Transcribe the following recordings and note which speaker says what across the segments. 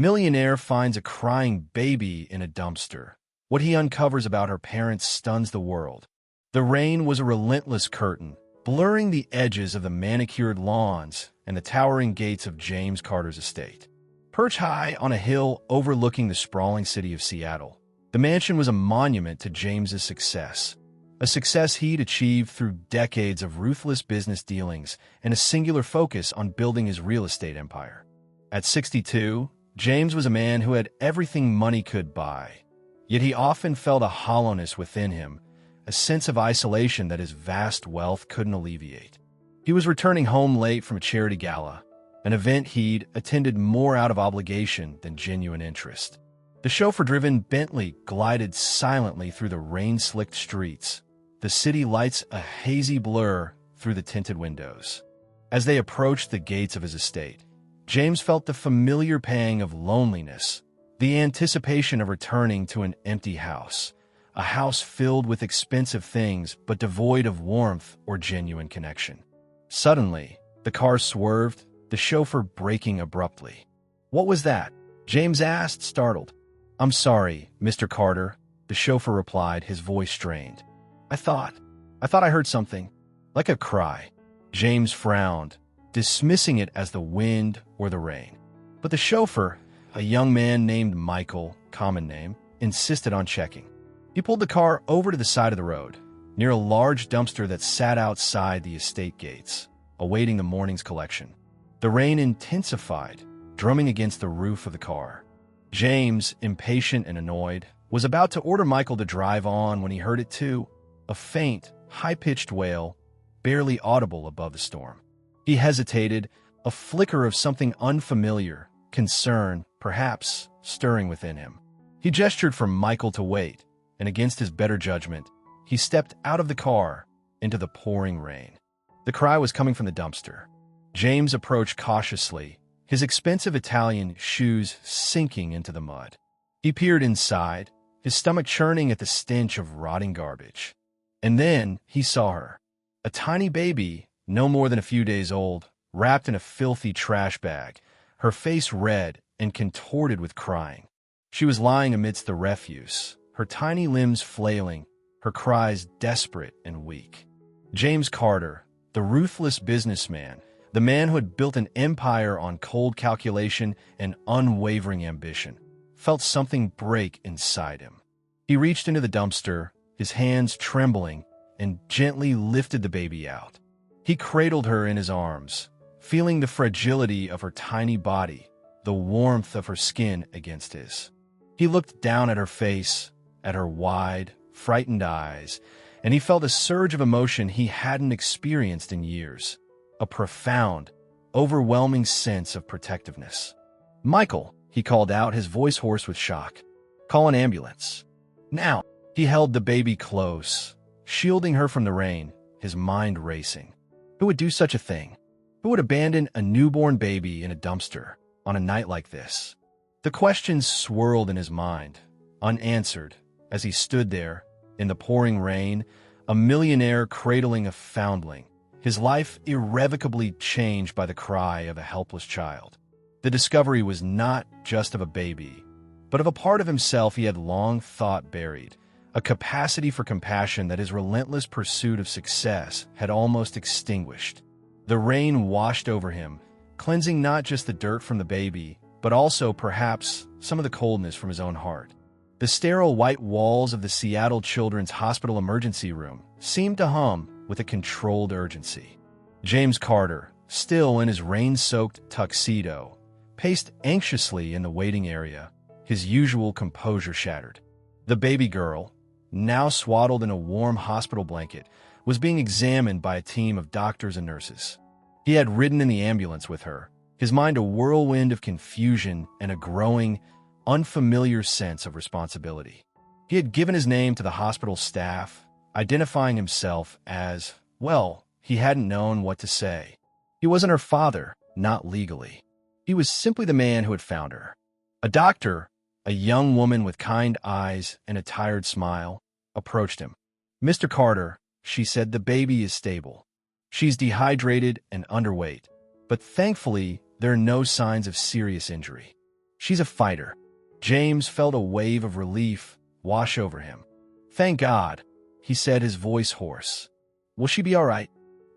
Speaker 1: Millionaire finds a crying baby in a dumpster. What he uncovers about her parents stuns the world. The rain was a relentless curtain, blurring the edges of the manicured lawns and the towering gates of James Carter's estate. Perched high on a hill overlooking the sprawling city of Seattle, the mansion was a monument to James's success. A success he'd achieved through decades of ruthless business dealings and a singular focus on building his real estate empire. At 62, James was a man who had everything money could buy. Yet he often felt a hollowness within him, a sense of isolation that his vast wealth couldn't alleviate. He was returning home late from a charity gala, an event he'd attended more out of obligation than genuine interest. The chauffeur-driven Bentley glided silently through the rain-slicked streets, the city lights a hazy blur through the tinted windows. As they approached the gates of his estate, James felt the familiar pang of loneliness, the anticipation of returning to an empty house, a house filled with expensive things but devoid of warmth or genuine connection. Suddenly, the car swerved, the chauffeur braking abruptly. "What was that?" James asked, startled. "I'm sorry, Mr. Carter," the chauffeur replied, his voice strained. I thought I heard something, like a cry." James frowned, dismissing it as the wind or the rain. But the chauffeur, a young man named Michael, common name, insisted on checking. He pulled the car over to the side of the road, near a large dumpster that sat outside the estate gates, awaiting the morning's collection. The rain intensified, drumming against the roof of the car. James, impatient and annoyed, was about to order Michael to drive on when he heard it too, a faint, high-pitched wail, barely audible above the storm. He hesitated, a flicker of something unfamiliar, concern, perhaps, stirring within him. He gestured for Michael to wait, and against his better judgment, he stepped out of the car into the pouring rain. The cry was coming from the dumpster. James approached cautiously, his expensive Italian shoes sinking into the mud. He peered inside, his stomach churning at the stench of rotting garbage. And then he saw her, a tiny baby, no more than a few days old, wrapped in a filthy trash bag, her face red and contorted with crying. She was lying amidst the refuse, her tiny limbs flailing, her cries desperate and weak. James Carter, the ruthless businessman, the man who had built an empire on cold calculation and unwavering ambition, felt something break inside him. He reached into the dumpster, his hands trembling, and gently lifted the baby out. He cradled her in his arms, feeling the fragility of her tiny body, the warmth of her skin against his. He looked down at her face, at her wide, frightened eyes, and he felt a surge of emotion he hadn't experienced in years, a profound, overwhelming sense of protectiveness. "Michael," he called out, his voice hoarse with shock. "Call an ambulance. Now." He held the baby close, shielding her from the rain, his mind racing. Who would do such a thing? Who would abandon a newborn baby in a dumpster on a night like this? The questions swirled in his mind, unanswered, as he stood there, in the pouring rain, a millionaire cradling a foundling, his life irrevocably changed by the cry of a helpless child. The discovery was not just of a baby, but of a part of himself he had long thought buried, a capacity for compassion that his relentless pursuit of success had almost extinguished. The rain washed over him, cleansing not just the dirt from the baby, but also, perhaps, some of the coldness from his own heart. The sterile white walls of the Seattle Children's Hospital emergency room seemed to hum with a controlled urgency. James Carter, still in his rain-soaked tuxedo, paced anxiously in the waiting area, his usual composure shattered. The baby girl, now swaddled in a warm hospital blanket, was being examined by a team of doctors and nurses. He had ridden in the ambulance with her, his mind a whirlwind of confusion and a growing, unfamiliar sense of responsibility. He had given his name to the hospital staff, identifying himself as, well, he hadn't known what to say. He wasn't her father, not legally. He was simply the man who had found her. A doctor, a young woman with kind eyes and a tired smile, approached him. "Mr. Carter," she said, "the baby is stable. She's dehydrated and underweight, but thankfully there are no signs of serious injury." She's a fighter. James felt a wave of relief wash over him. Thank God, he said, his voice hoarse. Will she be all right?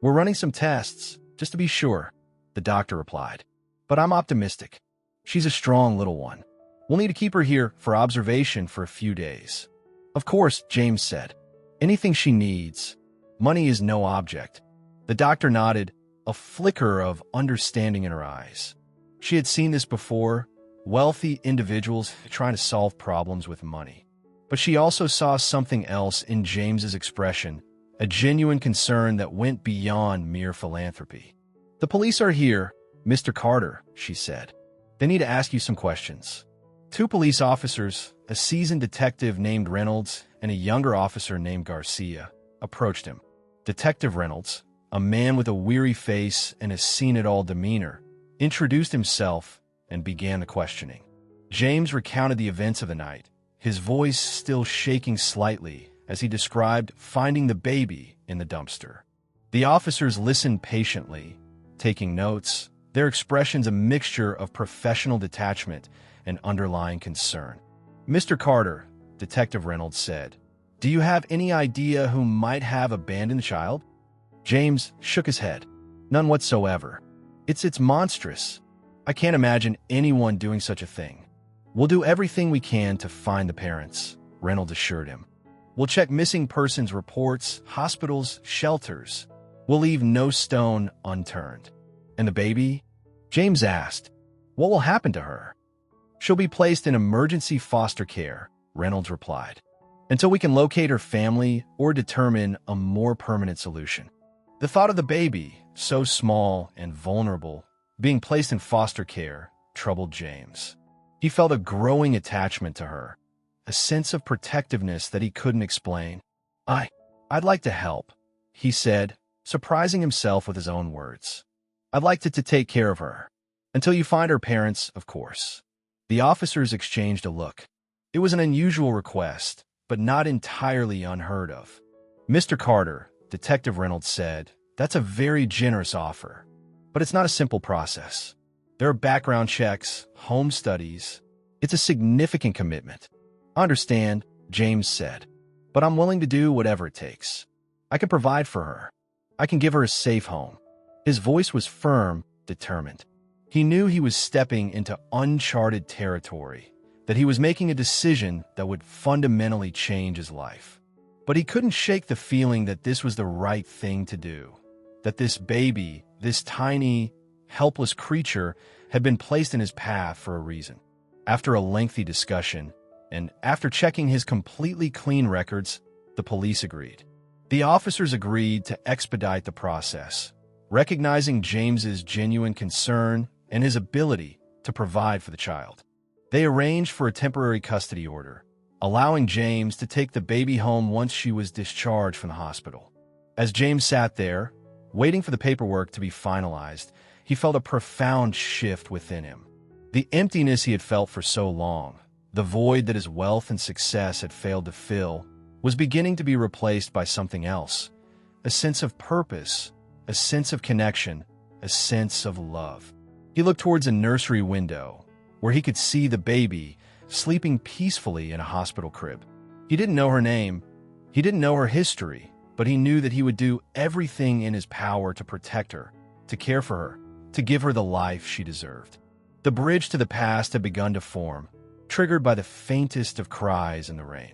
Speaker 1: We're running some tests, just to be sure, the doctor replied. But I'm optimistic. She's a strong little one. We'll need to keep her here for observation for a few days. Of course, James said. Anything she needs. Money is no object. The doctor nodded, a flicker of understanding in her eyes. She had seen this before, wealthy individuals trying to solve problems with money. But she also saw something else in James's expression, a genuine concern that went beyond mere philanthropy. The police are here, Mr. Carter, she said. They need to ask you some questions. Two police officers, a seasoned detective named Reynolds and a younger officer named Garcia, approached him. Detective Reynolds, a man with a weary face and a seen-it-all demeanor, introduced himself and began the questioning. James recounted the events of the night, his voice still shaking slightly as he described finding the baby in the dumpster. The officers listened patiently, taking notes, their expressions a mixture of professional detachment and underlying concern. Mr. Carter, Detective Reynolds said, do you have any idea who might have abandoned the child? James shook his head. None whatsoever. It's monstrous. I can't imagine anyone doing such a thing. We'll do everything we can to find the parents, Reynolds assured him. We'll check missing persons reports, hospitals, shelters. We'll leave no stone unturned. And the baby? James asked. What will happen to her? She'll be placed in emergency foster care, Reynolds replied, until we can locate her family or determine a more permanent solution. The thought of the baby, so small and vulnerable, being placed in foster care, troubled James. He felt a growing attachment to her, a sense of protectiveness that he couldn't explain. I'd like to help, he said, surprising himself with his own words. I'd like to take care of her. Until you find her parents, of course. The officers exchanged a look. It was an unusual request, but not entirely unheard of. Mr. Carter, Detective Reynolds said, that's a very generous offer. But it's not a simple process. There are background checks, home studies. It's a significant commitment. I understand, James said, but I'm willing to do whatever it takes. I can provide for her. I can give her a safe home. His voice was firm, determined. He knew he was stepping into uncharted territory, that he was making a decision that would fundamentally change his life. But he couldn't shake the feeling that this was the right thing to do, that this baby, this tiny, helpless creature, had been placed in his path for a reason. After a lengthy discussion, and after checking his completely clean records, the police agreed. The officers agreed to expedite the process, recognizing James's genuine concern and his ability to provide for the child. They arranged for a temporary custody order, allowing James to take the baby home once she was discharged from the hospital. As James sat there, waiting for the paperwork to be finalized, he felt a profound shift within him. The emptiness he had felt for so long, the void that his wealth and success had failed to fill, was beginning to be replaced by something else, a sense of purpose, a sense of connection, a sense of love. He looked towards a nursery window, where he could see the baby sleeping peacefully in a hospital crib. He didn't know her name, he didn't know her history, but he knew that he would do everything in his power to protect her, to care for her, to give her the life she deserved. The bridge to the past had begun to form, triggered by the faintest of cries in the rain.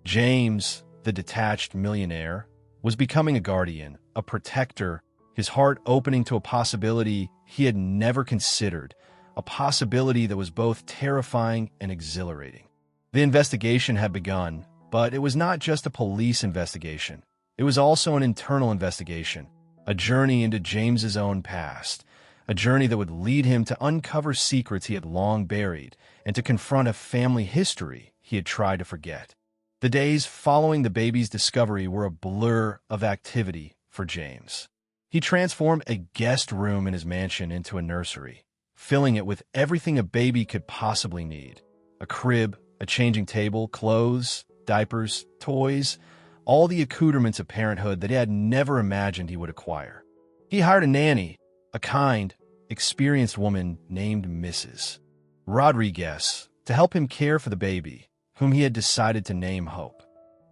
Speaker 1: James, the detached millionaire, was becoming a guardian, a protector, his heart opening to a possibility he had never considered, a possibility that was both terrifying and exhilarating. The investigation had begun, but it was not just a police investigation. It was also an internal investigation, a journey into James's own past, a journey that would lead him to uncover secrets he had long buried and to confront a family history he had tried to forget. The days following the baby's discovery were a blur of activity for James. He transformed a guest room in his mansion into a nursery, filling it with everything a baby could possibly need. A crib, a changing table, clothes, diapers, toys, all the accoutrements of parenthood that he had never imagined he would acquire. He hired a nanny, a kind, experienced woman named Mrs. Rodriguez, to help him care for the baby, whom he had decided to name Hope.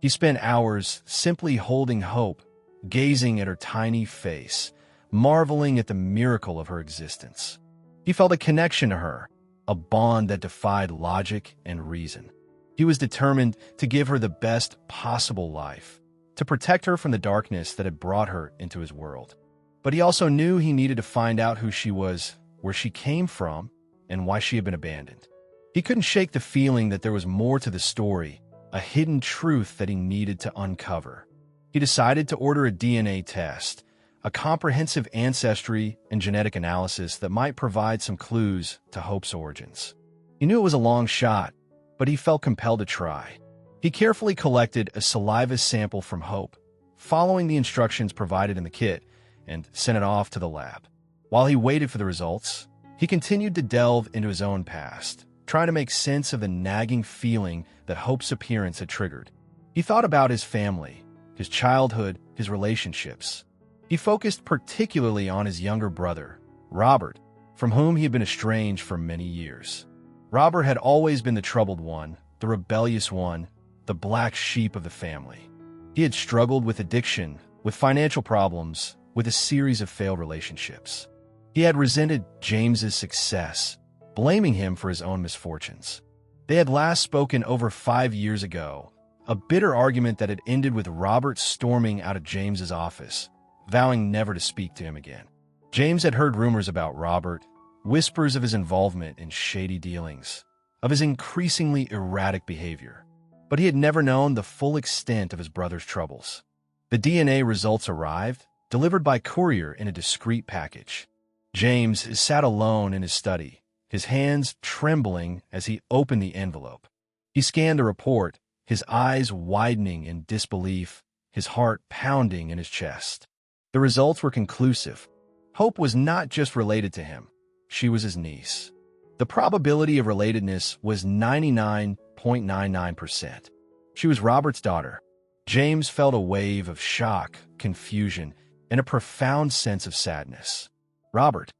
Speaker 1: He spent hours simply holding Hope, gazing at her tiny face, marveling at the miracle of her existence. He felt a connection to her, a bond that defied logic and reason. He was determined to give her the best possible life, to protect her from the darkness that had brought her into his world. But he also knew he needed to find out who she was, where she came from, and why she had been abandoned. He couldn't shake the feeling that there was more to the story, a hidden truth that he needed to uncover. He decided to order a DNA test, a comprehensive ancestry and genetic analysis that might provide some clues to Hope's origins. He knew it was a long shot, but he felt compelled to try. He carefully collected a saliva sample from Hope, following the instructions provided in the kit, and sent it off to the lab. While he waited for the results, he continued to delve into his own past, trying to make sense of the nagging feeling that Hope's appearance had triggered. He thought about his family, his childhood, his relationships. He focused particularly on his younger brother, Robert, from whom he had been estranged for many years. Robert had always been the troubled one, the rebellious one, the black sheep of the family. He had struggled with addiction, with financial problems, with a series of failed relationships. He had resented James's success, blaming him for his own misfortunes. They had last spoken over 5 years ago, a bitter argument that had ended with Robert storming out of James's office, vowing never to speak to him again. James had heard rumors about Robert, whispers of his involvement in shady dealings, of his increasingly erratic behavior, but he had never known the full extent of his brother's troubles. The DNA results arrived, delivered by courier in a discreet package. James sat alone in his study, his hands trembling as he opened the envelope. He scanned the report, his eyes widening in disbelief, his heart pounding in his chest. The results were conclusive. Hope was not just related to him. She was his niece. The probability of relatedness was 99.99%. She was Robert's daughter. James felt a wave of shock, confusion, and a profound sense of sadness. Robert,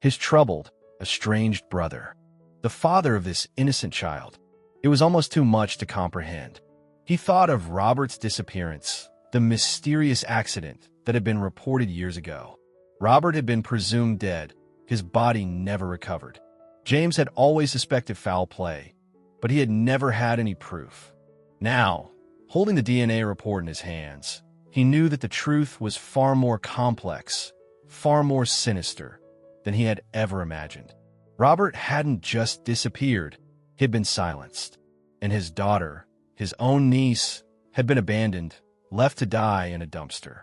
Speaker 1: his troubled, estranged brother, the father of this innocent child. It was almost too much to comprehend. He thought of Robert's disappearance, the mysterious accident that had been reported years ago. Robert had been presumed dead, his body never recovered. James had always suspected foul play, but he had never had any proof. Now, holding the DNA report in his hands, he knew that the truth was far more complex, far more sinister than he had ever imagined. Robert hadn't just disappeared, he had been silenced. And his daughter, his own niece, had been abandoned, left to die in a dumpster.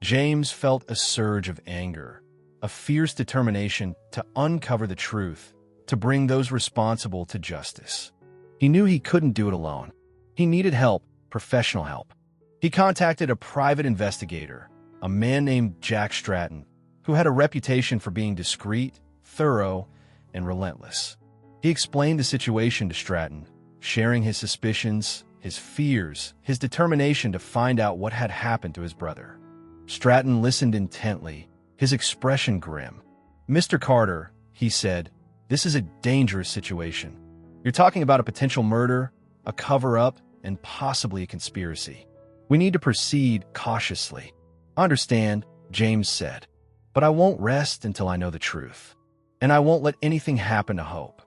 Speaker 1: James felt a surge of anger, a fierce determination to uncover the truth, to bring those responsible to justice. He knew he couldn't do it alone. He needed help, professional help. He contacted a private investigator, a man named Jack Stratton, who had a reputation for being discreet, thorough, and relentless. He explained the situation to Stratton, sharing his suspicions, his fears, his determination to find out what had happened to his brother. Stratton listened intently, his expression grim. "Mr. Carter," he said, "this is a dangerous situation. You're talking about a potential murder, a cover-up, and possibly a conspiracy. We need to proceed cautiously." "Understand," James said, "but I won't rest until I know the truth. And I won't let anything happen to Hope."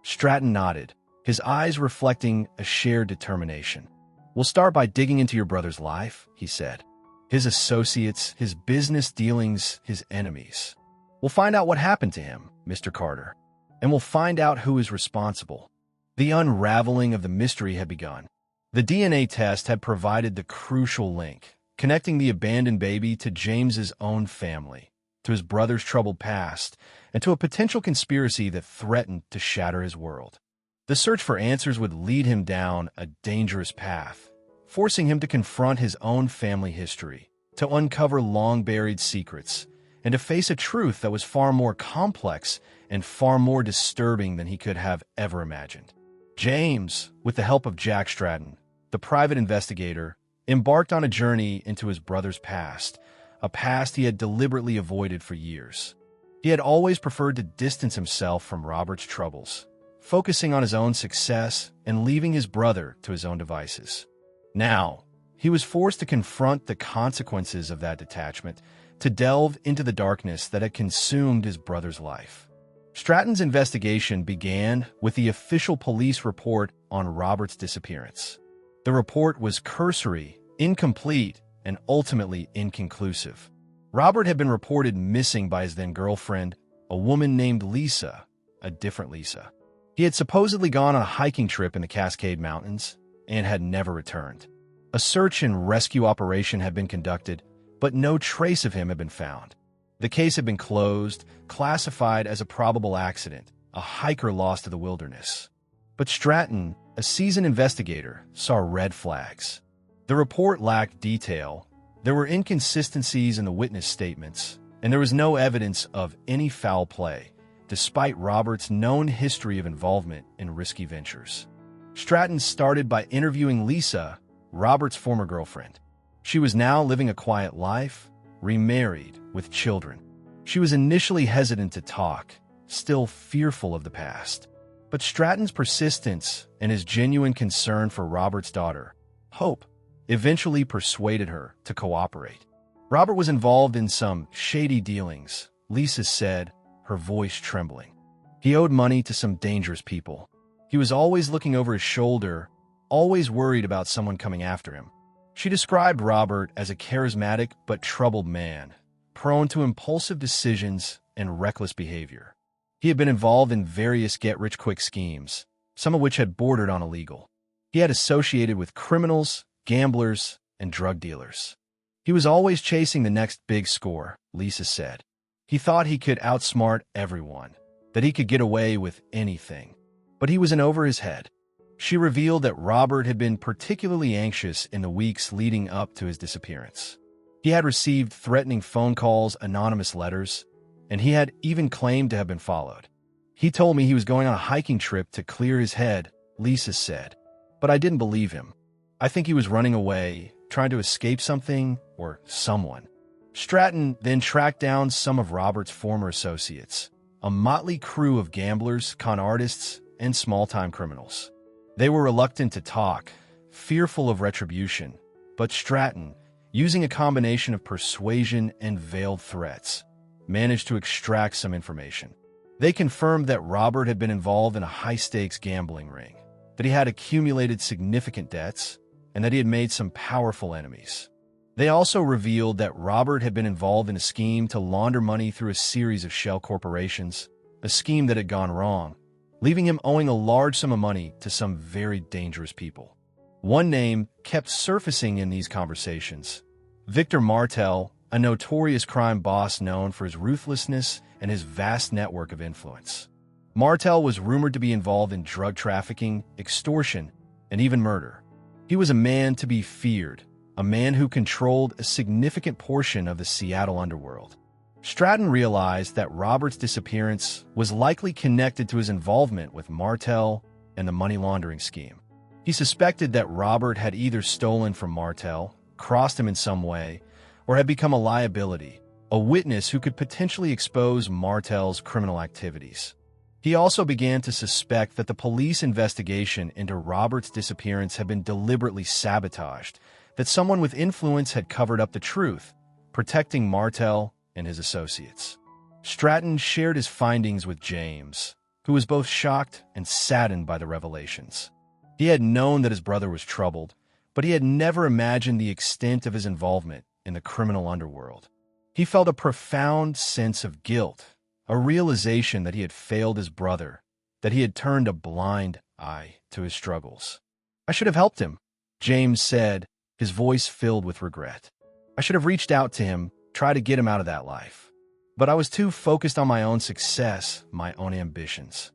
Speaker 1: Stratton nodded, his eyes reflecting a shared determination. "We'll start by digging into your brother's life," he said. "His associates, his business dealings, his enemies. We'll find out what happened to him, Mr. Carter, and we'll find out who is responsible." The unraveling of the mystery had begun. The DNA test had provided the crucial link, connecting the abandoned baby to James's own family, to his brother's troubled past, and to a potential conspiracy that threatened to shatter his world. The search for answers would lead him down a dangerous path, forcing him to confront his own family history, to uncover long-buried secrets, and to face a truth that was far more complex and far more disturbing than he could have ever imagined. James, with the help of Jack Stratton, the private investigator, embarked on a journey into his brother's past, a past he had deliberately avoided for years. He had always preferred to distance himself from Robert's troubles, focusing on his own success and leaving his brother to his own devices. Now, he was forced to confront the consequences of that detachment, to delve into the darkness that had consumed his brother's life. Stratton's investigation began with the official police report on Robert's disappearance. The report was cursory, incomplete, and ultimately inconclusive. Robert had been reported missing by his then-girlfriend, a woman named Lisa, a different Lisa. He had supposedly gone on a hiking trip in the Cascade Mountains and had never returned. A search and rescue operation had been conducted, but no trace of him had been found. The case had been closed, classified as a probable accident, a hiker lost to the wilderness. But Stratton, a seasoned investigator, saw red flags. The report lacked detail, there were inconsistencies in the witness statements, and there was no evidence of any foul play, despite Robert's known history of involvement in risky ventures. Stratton started by interviewing Lisa, Robert's former girlfriend. She was now living a quiet life, remarried, with children. She was initially hesitant to talk, still fearful of the past. But Stratton's persistence and his genuine concern for Robert's daughter, Hope, eventually persuaded her to cooperate. Robert was involved in some shady dealings, Lisa said, her voice trembling. He owed money to some dangerous people. He was always looking over his shoulder, always worried about someone coming after him. She described Robert as a charismatic but troubled man, prone to impulsive decisions and reckless behavior. He had been involved in various get-rich-quick schemes, some of which had bordered on illegal. He had associated with criminals, gamblers, and drug dealers. He was always chasing the next big score, Lisa said. He thought he could outsmart everyone, that he could get away with anything. But he was in over his head. She revealed that Robert had been particularly anxious in the weeks leading up to his disappearance. He had received threatening phone calls, anonymous letters, and he had even claimed to have been followed. He told me he was going on a hiking trip to clear his head, Lisa said, but I didn't believe him. I think he was running away, trying to escape something or someone. Stratton then tracked down some of Robert's former associates, a motley crew of gamblers, con artists, and small-time criminals. They were reluctant to talk, fearful of retribution, but Stratton, using a combination of persuasion and veiled threats, managed to extract some information. They confirmed that Robert had been involved in a high-stakes gambling ring, that he had accumulated significant debts, and that he had made some powerful enemies. They also revealed that Robert had been involved in a scheme to launder money through a series of shell corporations, a scheme that had gone wrong, leaving him owing a large sum of money to some very dangerous people. One name kept surfacing in these conversations: Victor Martel, a notorious crime boss known for his ruthlessness and his vast network of influence. Martel was rumored to be involved in drug trafficking, extortion, and even murder. He was a man to be feared, a man who controlled a significant portion of the Seattle underworld. Stratton realized that Robert's disappearance was likely connected to his involvement with Martel and the money laundering scheme. He suspected that Robert had either stolen from Martel, crossed him in some way, or had become a liability, a witness who could potentially expose Martel's criminal activities. He also began to suspect that the police investigation into Robert's disappearance had been deliberately sabotaged, that someone with influence had covered up the truth, protecting Martel and his associates. Stratton shared his findings with James, who was both shocked and saddened by the revelations. He had known that his brother was troubled, but he had never imagined the extent of his involvement in the criminal underworld. He felt a profound sense of guilt, a realization that he had failed his brother, that he had turned a blind eye to his struggles. "I should have helped him," James said, his voice filled with regret. "I should have reached out to him, tried to get him out of that life. But I was too focused on my own success, my own ambitions."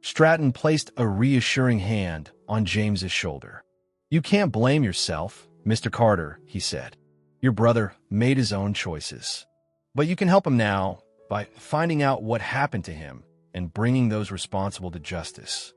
Speaker 1: Stratton placed a reassuring hand on James's shoulder. "You can't blame yourself, Mr. Carter," he said. "Your brother made his own choices. But you can help him now by finding out what happened to him and bringing those responsible to justice."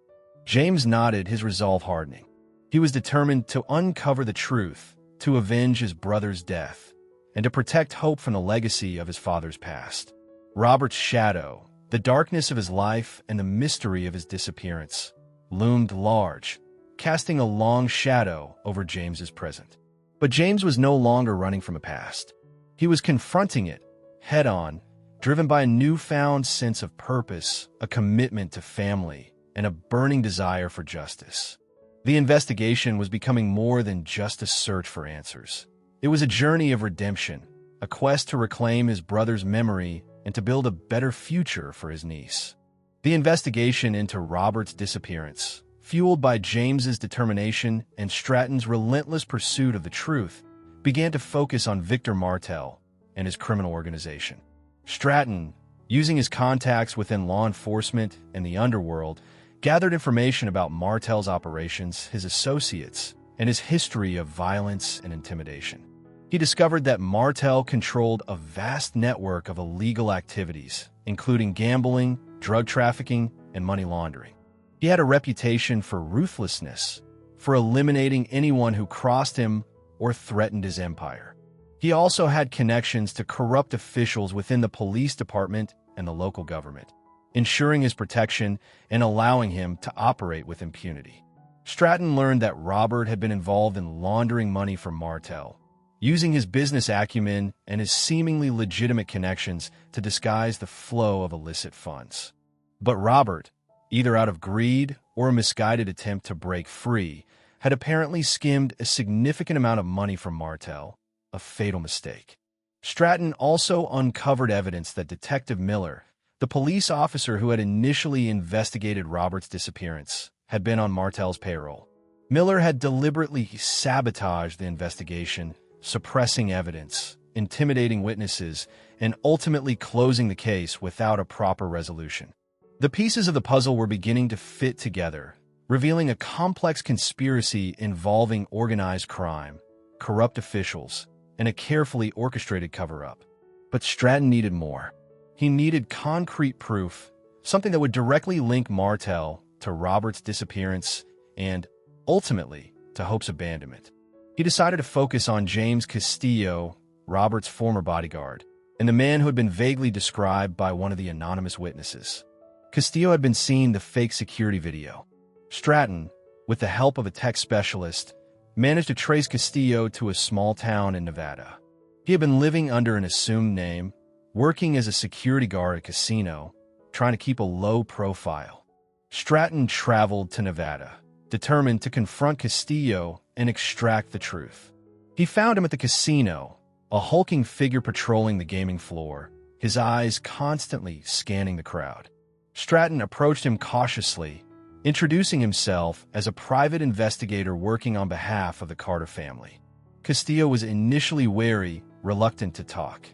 Speaker 1: James nodded, his resolve hardening. He was determined to uncover the truth, to avenge his brother's death, and to protect Hope from the legacy of his father's past. Robert's shadow, The darkness of his life and the mystery of his disappearance loomed large, casting a long shadow over James's present. But James was no longer running from a past. He was confronting it, head-on, driven by a newfound sense of purpose, a commitment to family, and a burning desire for justice. The investigation was becoming more than just a search for answers. It was a journey of redemption, a quest to reclaim his brother's memory and to build a better future for his niece. The investigation into Robert's disappearance, fueled by James's determination and Stratton's relentless pursuit of the truth, began to focus on Victor Martel and his criminal organization. Stratton, using his contacts within law enforcement and the underworld, gathered information about Martel's operations, his associates, and his history of violence and intimidation. He discovered that Martel controlled a vast network of illegal activities, including gambling, drug trafficking, and money laundering. He had a reputation for ruthlessness, for eliminating anyone who crossed him or threatened his empire. He also had connections to corrupt officials within the police department and the local government, ensuring his protection and allowing him to operate with impunity. Stratton learned that Robert had been involved in laundering money for Martel, using his business acumen and his seemingly legitimate connections to disguise the flow of illicit funds. But Robert, either out of greed or a misguided attempt to break free, had apparently skimmed a significant amount of money from Martel, a fatal mistake. Stratton also uncovered evidence that Detective Miller, the police officer who had initially investigated Robert's disappearance, had been on Martel's payroll. Miller had deliberately sabotaged the investigation, suppressing evidence, intimidating witnesses, and ultimately closing the case without a proper resolution. The pieces of the puzzle were beginning to fit together, revealing a complex conspiracy involving organized crime, corrupt officials, and a carefully orchestrated cover-up. But Stratton needed more. He needed concrete proof, something that would directly link Martel to Robert's disappearance and, ultimately, to Hope's abandonment. He decided to focus on James Castillo, Robert's former bodyguard, and the man who had been vaguely described by one of the anonymous witnesses. Castillo had been seeing the fake security video. Stratton, with the help of a tech specialist, managed to trace Castillo to a small town in Nevada. He had been living under an assumed name, working as a security guard at a casino, trying to keep a low profile. Stratton traveled to Nevada, determined to confront Castillo and extract the truth. He found him at the casino, a hulking figure patrolling the gaming floor, his eyes constantly scanning the crowd. Stratton approached him cautiously, introducing himself as a private investigator working on behalf of the Carter family. Castillo was initially wary, reluctant to talk.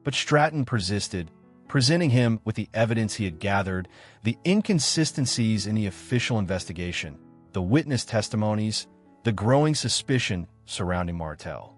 Speaker 1: But Stratton persisted, presenting him with the evidence he had gathered, the inconsistencies in the official investigation, the witness testimonies, the growing suspicion surrounding Martel.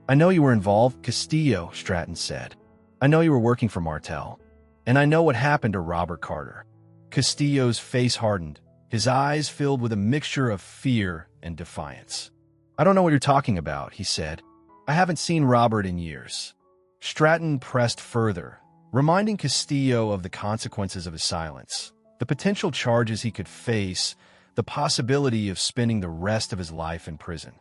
Speaker 1: "I know you were involved, Castillo," Stratton said. "I know you were working for Martel. And I know what happened to Robert Carter." Castillo's face hardened, his eyes filled with a mixture of fear and defiance. "I don't know what you're talking about," he said. "I haven't seen Robert in years." Stratton pressed further, reminding Castillo of the consequences of his silence, the potential charges he could face, the possibility of spending the rest of his life in prison.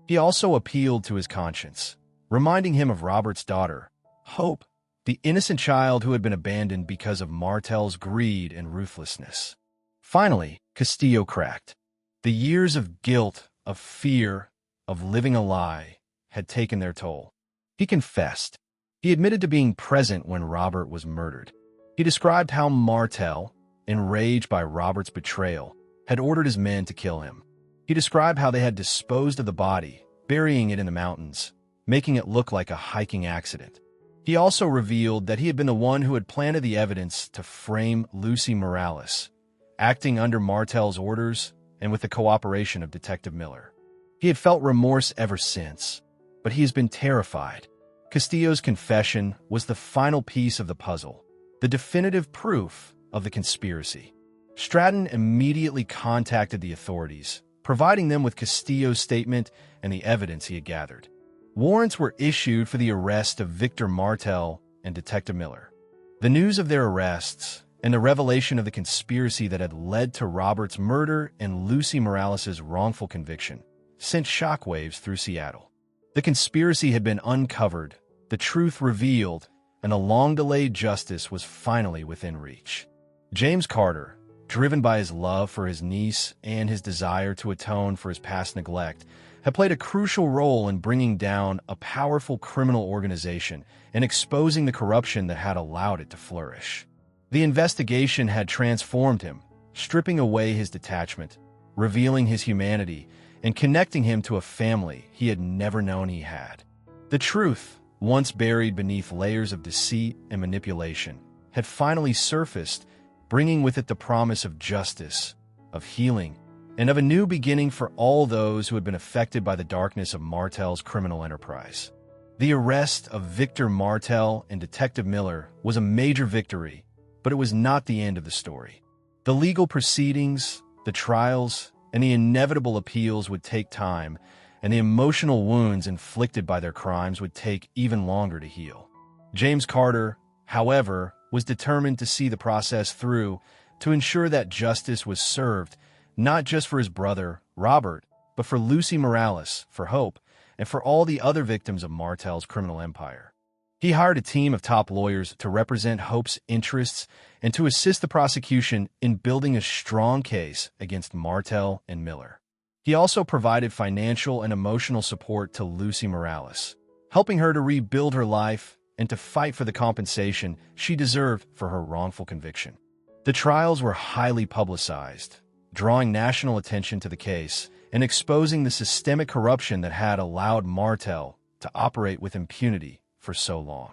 Speaker 1: He also appealed to his conscience, reminding him of Robert's daughter, Hope, the innocent child who had been abandoned because of Martel's greed and ruthlessness. Finally, Castillo cracked. The years of guilt, of fear, of living a lie had taken their toll. He confessed. He admitted to being present when Robert was murdered. He described how Martel, enraged by Robert's betrayal, had ordered his men to kill him. He described how they had disposed of the body, burying it in the mountains, making it look like a hiking accident. He also revealed that he had been the one who had planted the evidence to frame Lucy Morales, acting under Martel's orders and with the cooperation of Detective Miller. He had felt remorse ever since, but he has been terrified. Castillo's confession was the final piece of the puzzle, the definitive proof of the conspiracy. Stratton immediately contacted the authorities, providing them with Castillo's statement and the evidence he had gathered. Warrants were issued for the arrest of Victor Martel and Detective Miller. The news of their arrests, and the revelation of the conspiracy that had led to Robert's murder and Lucy Morales' wrongful conviction sent shockwaves through Seattle. The conspiracy had been uncovered, the truth revealed, and a long-delayed justice was finally within reach. James Carter, driven by his love for his niece and his desire to atone for his past neglect, had played a crucial role in bringing down a powerful criminal organization and exposing the corruption that had allowed it to flourish. The investigation had transformed him, stripping away his detachment, revealing his humanity, and connecting him to a family he had never known he had. The truth, once buried beneath layers of deceit and manipulation, had finally surfaced, bringing with it the promise of justice, of healing, and of a new beginning for all those who had been affected by the darkness of Martel's criminal enterprise. The arrest of Victor Martel and Detective Miller was a major victory, but it was not the end of the story. The legal proceedings, the trials, and the inevitable appeals would take time, and the emotional wounds inflicted by their crimes would take even longer to heal. James Carter, however, was determined to see the process through, to ensure that justice was served, not just for his brother, Robert, but for Lucy Morales, for Hope, and for all the other victims of Martel's criminal empire. He hired a team of top lawyers to represent Hope's interests and to assist the prosecution in building a strong case against Martel and Miller. He also provided financial and emotional support to Lucy Morales, helping her to rebuild her life and to fight for the compensation she deserved for her wrongful conviction. The trials were highly publicized, drawing national attention to the case and exposing the systemic corruption that had allowed Martel to operate with impunity for so long.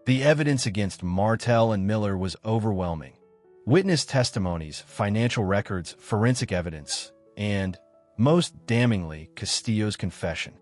Speaker 1: The evidence against Martel and Miller was overwhelming. Witness testimonies, financial records, forensic evidence, and, most damningly, Castillo's confession.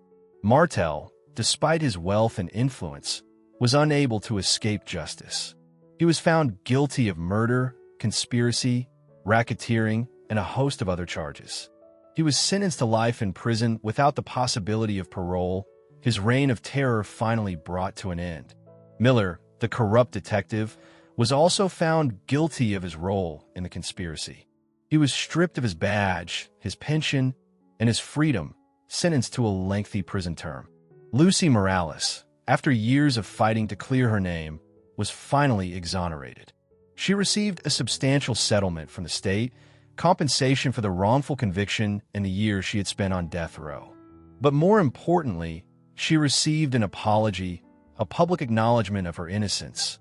Speaker 1: Martel, despite his wealth and influence, was unable to escape justice. He was found guilty of murder, conspiracy, racketeering, and a host of other charges. He was sentenced to life in prison without the possibility of parole. His reign of terror finally brought to an end. Miller, the corrupt detective, was also found guilty of his role in the conspiracy. He was stripped of his badge, his pension, and his freedom, sentenced to a lengthy prison term. Lucy Morales, after years of fighting to clear her name, was finally exonerated. She received a substantial settlement from the state, compensation for the wrongful conviction and the years she had spent on death row. But more importantly, she received an apology, a public acknowledgement of her innocence,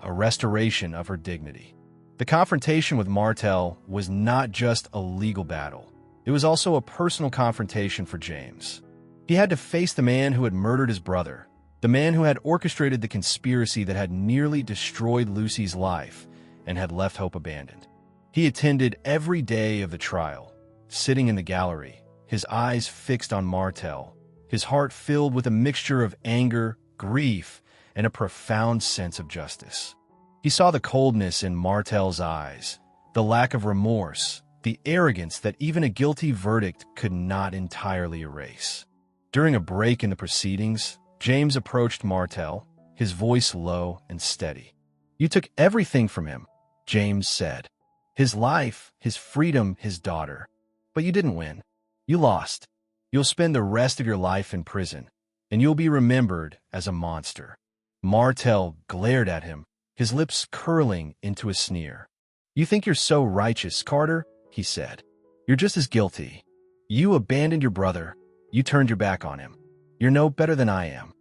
Speaker 1: a restoration of her dignity. The confrontation with Martel was not just a legal battle. It was also a personal confrontation for James. He had to face the man who had murdered his brother, the man who had orchestrated the conspiracy that had nearly destroyed Lucy's life and had left Hope abandoned. He attended every day of the trial, sitting in the gallery, his eyes fixed on Martel, his heart filled with a mixture of anger, grief, and a profound sense of justice. He saw the coldness in Martel's eyes, the lack of remorse, the arrogance that even a guilty verdict could not entirely erase. During a break in the proceedings, James approached Martel, his voice low and steady. "You took everything from him," James said. "His life, his freedom, his daughter. But you didn't win. You lost. You'll spend the rest of your life in prison, and you'll be remembered as a monster." Martel glared at him, his lips curling into a sneer. "You think you're so righteous, Carter?" he said. "You're just as guilty. You abandoned your brother. You turned your back on him. You're no better than I am."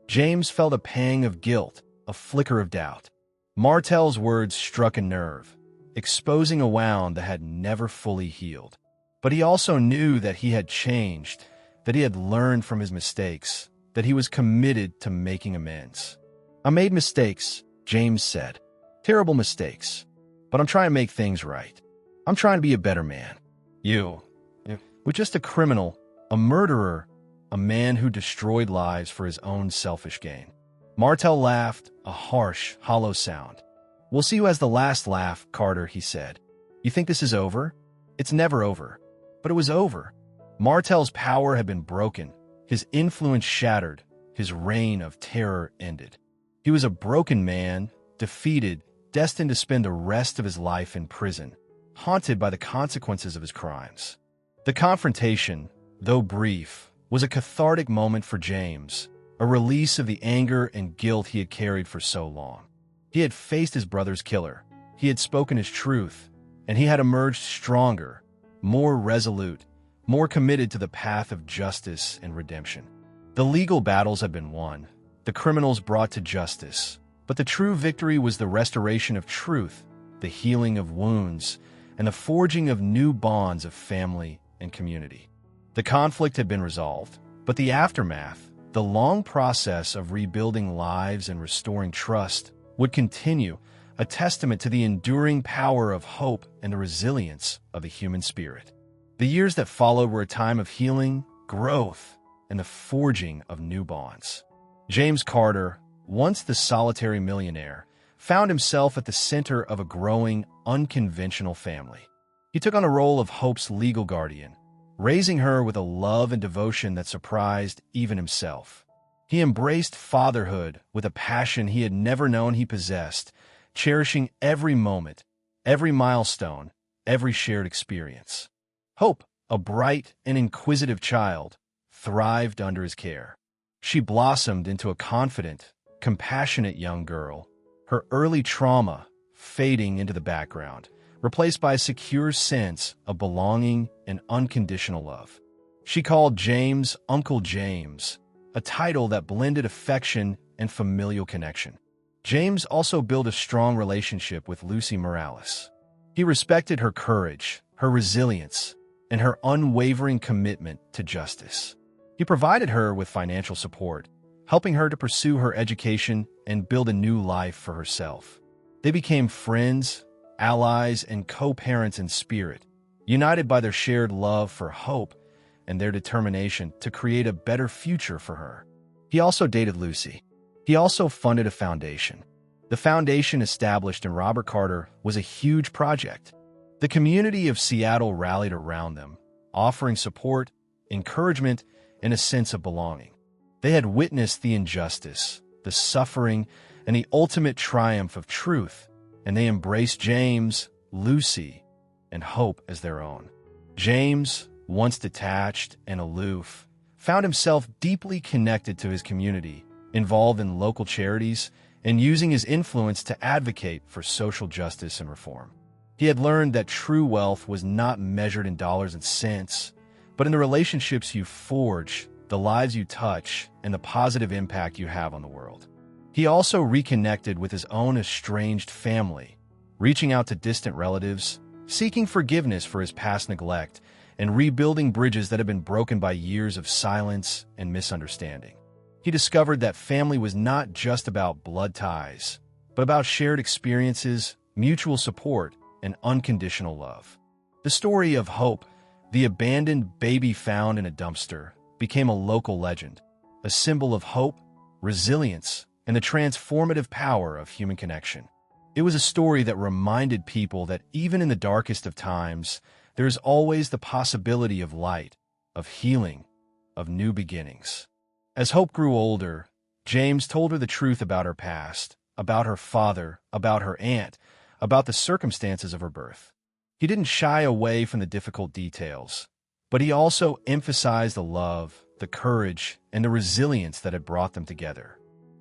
Speaker 1: James felt a pang of guilt, a flicker of doubt. Martel's words struck a nerve, exposing a wound that had never fully healed. But he also knew that he had changed, that he had learned from his mistakes, that he was committed to making amends. "I made mistakes," James said. "Terrible mistakes. But I'm trying to make things right. I'm trying to be a better man. You were just a criminal, a murderer, a man who destroyed lives for his own selfish gain." Martel laughed, a harsh, hollow sound. "We'll see who has the last laugh, Carter," he said. "You think this is over? It's never over." But it was over. Martel's power had been broken, his influence shattered, his reign of terror ended. He was a broken man, defeated, destined to spend the rest of his life in prison, haunted by the consequences of his crimes. The confrontation, though brief, was a cathartic moment for James, a release of the anger and guilt he had carried for so long. He had faced his brother's killer, he had spoken his truth, and he had emerged stronger, more resolute, more committed to the path of justice and redemption. The legal battles had been won, the criminals brought to justice, but the true victory was the restoration of truth, the healing of wounds, and the forging of new bonds of family and community. The conflict had been resolved, but the aftermath, the long process of rebuilding lives and restoring trust, would continue, a testament to the enduring power of hope and the resilience of the human spirit. The years that followed were a time of healing, growth, and the forging of new bonds. James Carter, once the solitary millionaire, found himself at the center of a growing, unconventional family. He took on a role of Hope's legal guardian, raising her with a love and devotion that surprised even himself. He embraced fatherhood with a passion he had never known he possessed, cherishing every moment, every milestone, every shared experience. Hope, a bright and inquisitive child, thrived under his care. She blossomed into a confident, compassionate young girl, her early trauma fading into the background, replaced by a secure sense of belonging and unconditional love. She called James Uncle James, a title that blended affection and familial connection. James also built a strong relationship with Lucy Morales. He respected her courage, her resilience, and her unwavering commitment to justice. He provided her with financial support, helping her to pursue her education and build a new life for herself. They became friends, allies, and co-parents in spirit, united by their shared love for Hope and their determination to create a better future for her. He also dated Lucy. He also funded a foundation. The foundation established in Robert Carter was a huge project. The community of Seattle rallied around them, offering support, encouragement, and a sense of belonging. They had witnessed the injustice, the suffering, and the ultimate triumph of truth, and they embraced James, Lucy, and Hope as their own. James, once detached and aloof, found himself deeply connected to his community, involved in local charities, and using his influence to advocate for social justice and reform. He had learned that true wealth was not measured in dollars and cents, but in the relationships you forge, the lives you touch, and the positive impact you have on the world. He also reconnected with his own estranged family, reaching out to distant relatives, seeking forgiveness for his past neglect, and rebuilding bridges that had been broken by years of silence and misunderstanding. He discovered that family was not just about blood ties, but about shared experiences, mutual support, and unconditional love. The story of Hope, the abandoned baby found in a dumpster, became a local legend, a symbol of hope, resilience, and the transformative power of human connection. It was a story that reminded people that even in the darkest of times, there is always the possibility of light, of healing, of new beginnings. As Hope grew older, James told her the truth about her past, about her father, about her aunt, about the circumstances of her birth. He didn't shy away from the difficult details, but he also emphasized the love, the courage, and the resilience that had brought them together.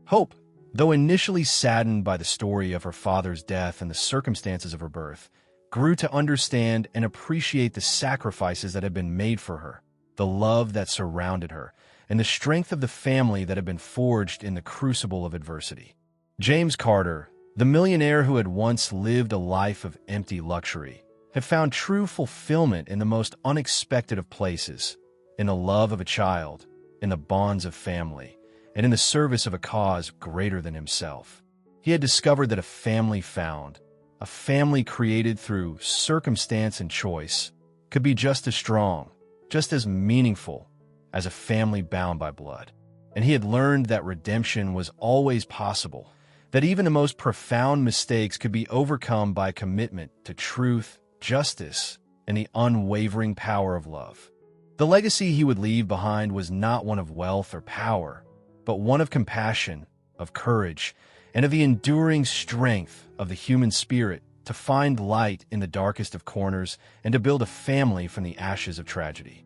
Speaker 1: Hope, though initially saddened by the story of her father's death and the circumstances of her birth, grew to understand and appreciate the sacrifices that had been made for her, the love that surrounded her, and the strength of the family that had been forged in the crucible of adversity. James Carter, the millionaire who had once lived a life of empty luxury, had found true fulfillment in the most unexpected of places, in the love of a child, in the bonds of family, and in the service of a cause greater than himself. He had discovered that a family found, a family created through circumstance and choice, could be just as strong, just as meaningful as a family bound by blood. And he had learned that redemption was always possible, that even the most profound mistakes could be overcome by commitment to truth, justice, and the unwavering power of love. The legacy he would leave behind was not one of wealth or power, but one of compassion, of courage, and of the enduring strength of the human spirit to find light in the darkest of corners and to build a family from the ashes of tragedy.